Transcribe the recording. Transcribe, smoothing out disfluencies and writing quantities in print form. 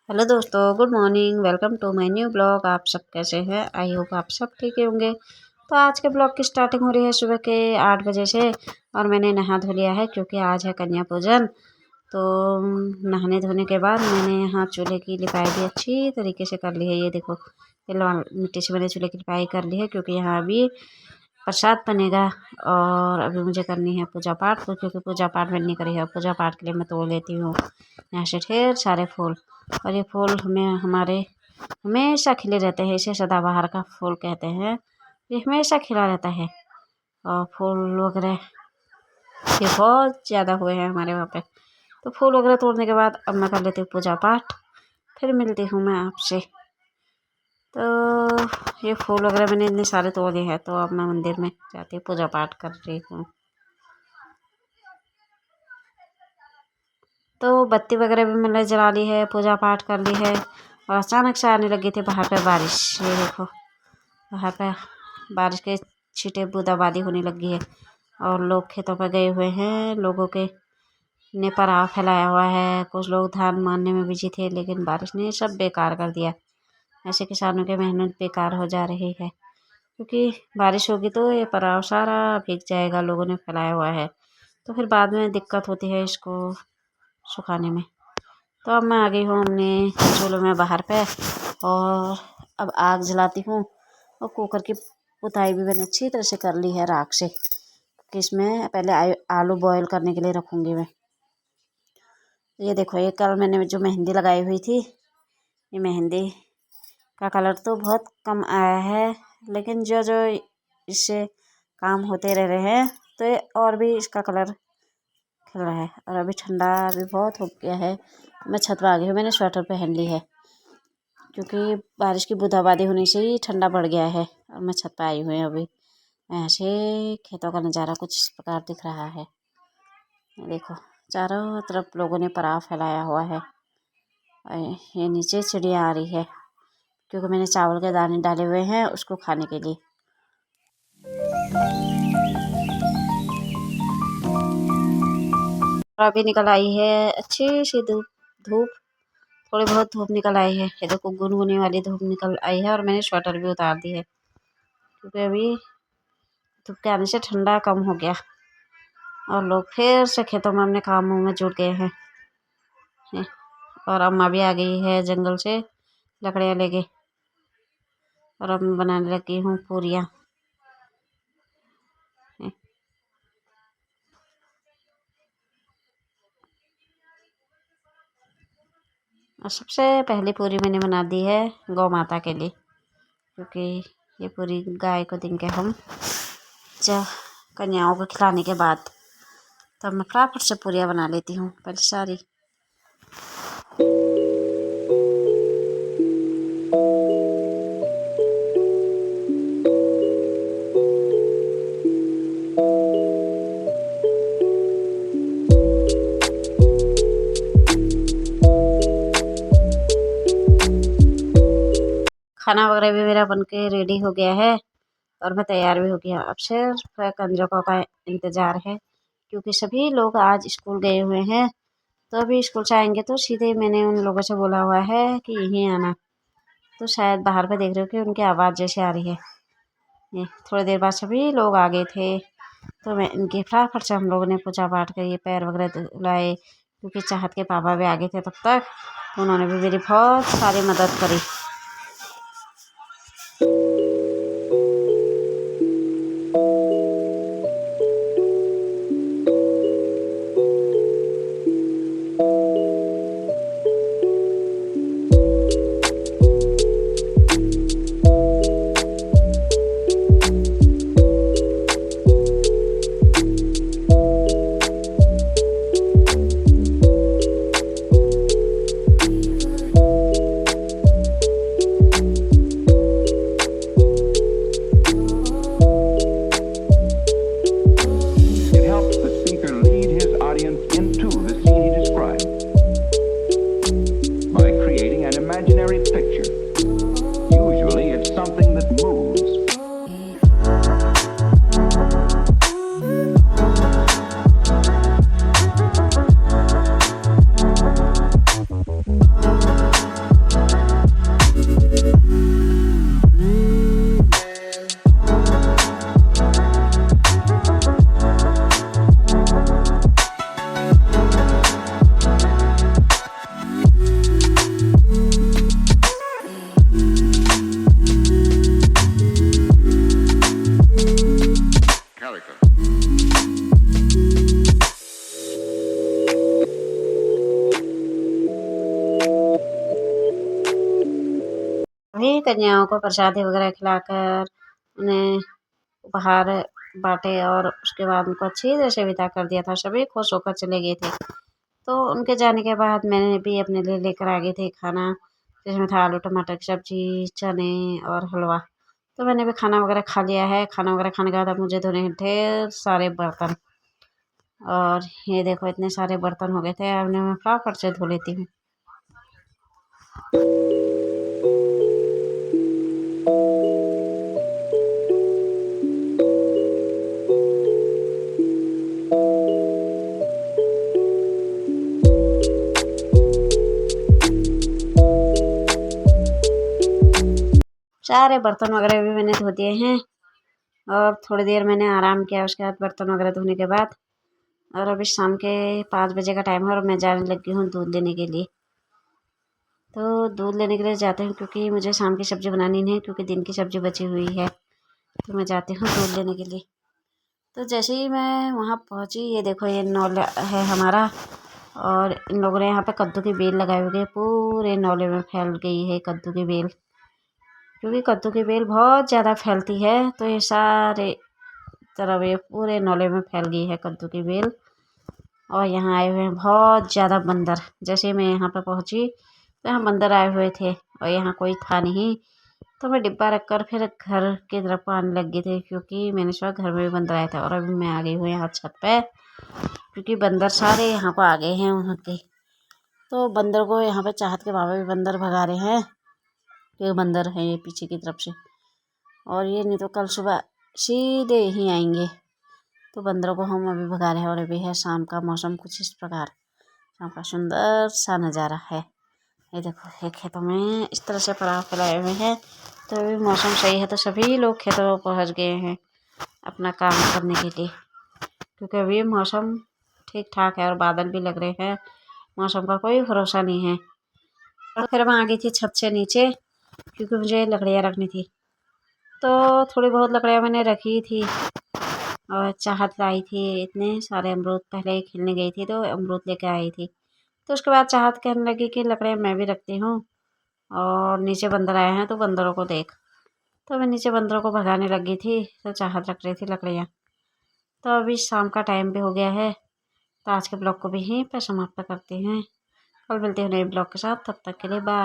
Hello दोस्तों, good morning. Welcome to my new blog. आप सब कैसे हैं? आई होप आप सब ठीक ही होंगे। तो आज के ब्लॉग की स्टार्टिंग हो रही है सुबह के 8 बजे से। और मैंने नहा धो लिया है क्योंकि आज है कन्या पूजन। तो नहाने धोने के बाद मैंने यहाँ चूल्हे की लिपाई भी अच्छी तरीके से कर ली है। ये देखो, ये लाल मिट्टी से मैंने चूल्हे की लिपाई कर ली है क्योंकि यहाँ अभी प्रसाद बनेगा। और अभी मुझे करनी है पूजा पाठ, क्योंकि पूजा पाठ मैंने नहीं करी है। पूजा पाठ के लिए मैं तोड़ लेती हूँ यहाँ से ढेर सारे फूल। और ये फूल हमें हमारे हमेशा खिले रहते हैं, इसे सदाबहार का फूल कहते हैं। ये हमेशा खिला रहता है। और फूल वगैरह ये बहुत ज़्यादा हुए हैं हमारे वहाँ पे। तो फूल वगैरह तोड़ने के बाद अब मैं कर लेती हूँ पूजा पाठ, फिर मिलती हूँ मैं आपसे। तो ये फूल वगैरह मैंने इतने सारे तोड़े हैं, तो अब मैं मंदिर में जाती हूँ, पूजा पाठ कर रही हूँ। तो बत्ती वगैरह भी मैंने जला ली है, पूजा पाठ कर ली है। और अचानक से आने लगी थी बाहर पे बारिश। ये देखो, बाहर पे बारिश के छींटे बूंदाबांदी होने लगी है। और लोग खेतों पर गए हुए हैं। लोगों के ने पराव फैलाया हुआ है। कुछ लोग धान मारने में बिजी थे, लेकिन बारिश ने सब बेकार कर दिया। ऐसे किसानों की मेहनत बेकार हो जा रही है, क्योंकि बारिश होगी तो ये पराव सारा भीग जाएगा। लोगों ने फैलाया हुआ है, तो फिर बाद में दिक्कत होती है इसको सुखाने में। तो अब मैं आ गई हूँ अपने चूल्हे में बाहर पे। और अब आग जलाती हूँ। और कुकर की पुताई भी मैंने अच्छी तरह से कर ली है राख से, कि इसमें पहले आलू बॉईल करने के लिए रखूँगी मैं। ये देखो, ये कल मैंने जो मेहंदी लगाई हुई थी, ये मेहंदी का कलर तो बहुत कम आया है, लेकिन जो जो इससे काम होते रह रहे हैं तो ये और भी इसका कलर खिल रहा है। और अभी ठंडा भी बहुत हो गया है। मैं छत पर आ गई हूँ, मैंने स्वेटर पहन ली है क्योंकि बारिश की बूंदाबांदी होने से ही ठंडा बढ़ गया है। और मैं छत पर आई हुई हूँ अभी। ऐसे खेतों का नज़ारा कुछ इस प्रकार दिख रहा है। देखो, चारों तरफ लोगों ने पराव फैलाया हुआ है। ये नीचे चिड़िया आ रही है क्योंकि मैंने चावल के दाने डाले हुए हैं उसको खाने के लिए। अभी निकल आई है अच्छी सी धूप। धूप थोड़ी बहुत धूप निकल आई है। ये देखो, गुनगुनी वाली धूप निकल आई है। और मैंने स्वेटर भी उतार दी है क्योंकि अभी धूप के आने से ठंडा कम हो गया। और लोग फिर से खेतों में अपने कामों में जुट गए हैं। और अम्मा भी आ गई है जंगल से लकड़ियाँ लेके। और अब मैं बनाने लगी हूँ पूरियाँ। और सबसे पहली पूरी मैंने बना दी है गौ माता के लिए, क्योंकि ये पूरी गाय को देंगे हम जब कन्याओं को खिलाने के बाद। तब मैं फटाफट से पूरियाँ बना लेती हूँ पहले सारी। खाना वगैरह भी मेरा बनके रेडी हो गया है और मैं तैयार भी हो गया। अब सिर्फ कंजकों का इंतज़ार है, क्योंकि सभी लोग आज स्कूल गए हुए हैं। तो अभी स्कूल से आएंगे तो सीधे मैंने उन लोगों से बोला हुआ है कि यहीं आना। तो शायद बाहर पे देख रहे हो कि उनकी आवाज़ जैसे आ रही है। ये थोड़ी देर बाद सभी लोग आ गए थे, तो मैं इनके फटाफट से हम लोगों ने पूजा पाठ कर ये पैर वगैरह धुलाए, क्योंकि चाहत के पापा भी आ गए थे तब तक। तो उन्होंने भी मेरी बहुत सारी मदद करी। सभी कन्याओं को प्रसादी वगैरह खिलाकर उन्हें उपहार बांटे और उसके बाद उनको अच्छी तरह से विदा कर दिया था। सभी खुश होकर चले गए थे। तो उनके जाने के बाद मैंने भी अपने लिए लेकर आ गए थे खाना, जिसमें था आलू टमाटर की सब्जी, चने और हलवा। तो मैंने भी खाना वगैरह खा लिया है। खाना वगैरह खाने के बाद अब मुझे धोने हैं ढेर सारे बर्तन, और ये देखो इतने सारे बर्तन हो गए थे। अब मैं फटाफट से धो लेती हूँ। सारे बर्तन वगैरह भी मैंने धो दिए हैं और थोड़ी देर मैंने आराम किया उसके बाद बर्तन वगैरह धोने के बाद। और अभी शाम के 5 बजे का टाइम है और मैं जाने लगी हूँ दूध लेने के लिए। तो दूध लेने के लिए जाते हैं क्योंकि मुझे शाम की सब्ज़ी बनानी नहीं है, क्योंकि दिन की सब्ज़ी बची हुई है। तो मैं जाती हूँ दूध लेने के लिए। तो जैसे ही मैं वहाँ पहुँची, ये देखो ये नौला है हमारा, और इन लोगों ने यहाँ पे कद्दू की बेल लगाई हुई है। पूरे नौले में फैल गई है कद्दू की बेल, क्योंकि कद्दू की बेल बहुत ज़्यादा फैलती है। तो ये सारे तरफ ये पूरे नौले में फैल गई है कद्दू की बेल। और यहाँ आए हुए हैं बहुत ज़्यादा बंदर। जैसे मैं यहाँ पर पहुँची तो यहाँ बंदर आए हुए थे और यहाँ कोई था नहीं। तो मैं डिब्बा रखकर फिर घर की तरफ आने लग गई थी, क्योंकि मैंने सोचा घर में भी बंदर आए थे। और अभी मैं आ गई हूँ यहाँ छत पे, क्योंकि बंदर सारे यहाँ को आ गए हैं वहाँ के। तो बंदर को यहाँ पे चाहत के बाबा भी बंदर भगा रहे हैं, क्योंकि बंदर है ये पीछे की तरफ से। और ये नहीं तो कल सुबह सीधे ही आएंगे। तो बंदरों को हम अभी भगा रहे हैं। और अभी है शाम का मौसम कुछ इस प्रकार, शाम का सुंदर सा नज़ारा है। ये देखो ये खेतों में इस तरह से पराग फैलाए हुए हैं। तो अभी मौसम सही है तो सभी लोग खेतों में पहुँच गए हैं अपना काम करने के लिए, क्योंकि अभी मौसम ठीक ठाक है और बादल भी लग रहे हैं। मौसम का कोई भरोसा नहीं है। और फिर मैं आ गई थी छत से नीचे, क्योंकि मुझे लकड़ियाँ रखनी थी। तो थोड़ी बहुत लकड़ियाँ मैंने रखी थी और चाहत लाई थी। इतने सारे अमरूद पहले खेलने गई थी तो अमरूद लेकर आई थी। तो उसके बाद चाहत कहने लगी कि लकड़ियाँ मैं भी रखती हूँ, और नीचे बंदर आए हैं तो बंदरों को देख। तो मैं नीचे बंदरों को भगाने लगी थी तो चाहत रख रही थी लकड़ियाँ। तो अभी शाम का टाइम भी हो गया है। तो आज के ब्लॉग को भी यहीं पर समाप्त करते हैं। कल मिलते हैं नए ब्लॉग के साथ, तब तक के लिए बाय।